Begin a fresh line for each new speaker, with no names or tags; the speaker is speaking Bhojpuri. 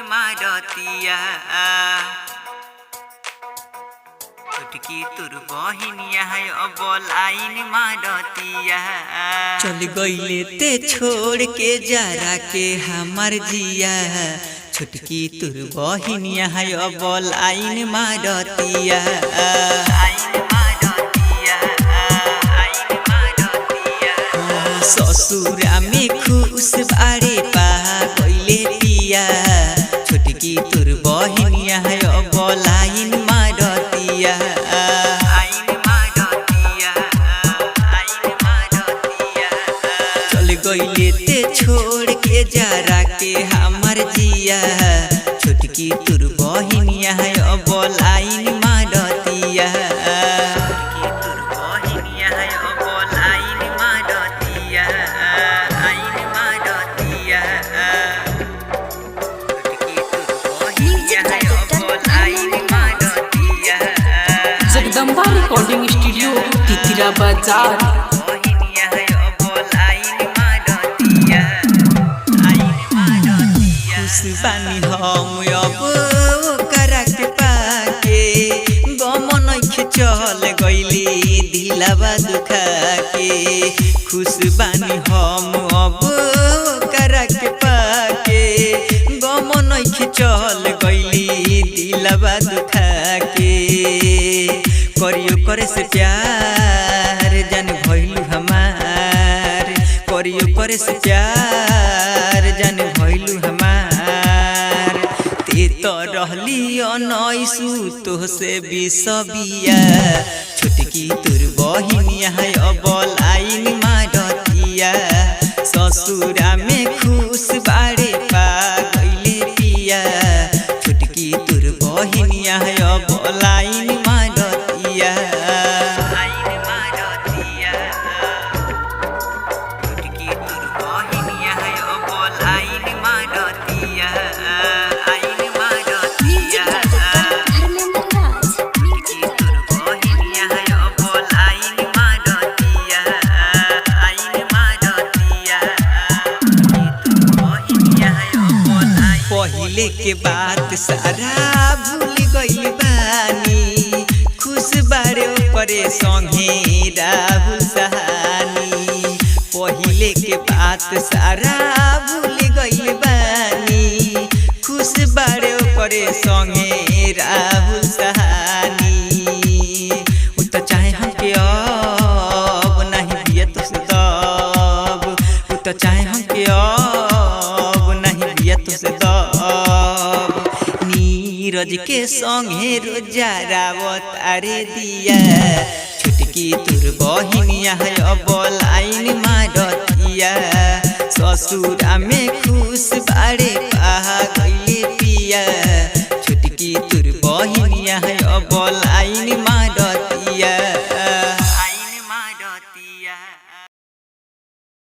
मारतिया छोटकी तुर बहिनिया है अब लाइन मारतिया।
चल गईले ते छोड़ के जरा के हमार जिया छोटकी तुर बहिनिया है अब लाइन मारतिया। ससुरा में खुश बारे पा गईले पिया छोटकी तुर बहिनिया है अब लाइन मारतिया। चल गईले ते छोड़ के जरा के हमार जिया छोटकी तुर बहिनिया है अब लाइन मारतिया।
जगदम्बा रिकॉर्डिंग स्टूडियो तितिरा बाजार।
खुश बानी हम अब करा के पाके गम नइखे चल गईली दिलवा दुखा के। खुश बानी हम अब करा के पाके गम नइखे चल गईली दिलवा दुखा के। करियो करे से प्यार जान भइलू हमार करियो करे से प्यार जान भइलू हमार। ते तो रहली अनैसू तो से बिसबिया छोटकी तुर बहिनिया है अब लाइन मारतिया। ससुरा में खुश बारे पा गईले पिया छोटकी तुर बहिनिया है अब लाइन मारतिया। पहिले के बात सारा भूल गइल बानी खुश बारे करे संगे राहुल सहानी। पहिले के बात सारा भूल गइल बानी खुश बारे करे संगे राहुल सहानी। उ त चाहे हमके अब नहीं दिया तुझसे तब उ त चाहे हमके अब नहीं दिया तुझसे तब। नीरज के संगे रोजारावत अरे दिया छोटकी तुर बहिनिया है अब लाइन मारतिया। ससुरा में खुश बारे पा गईले पिया छोटकी तुर बहिनिया है अब लाइन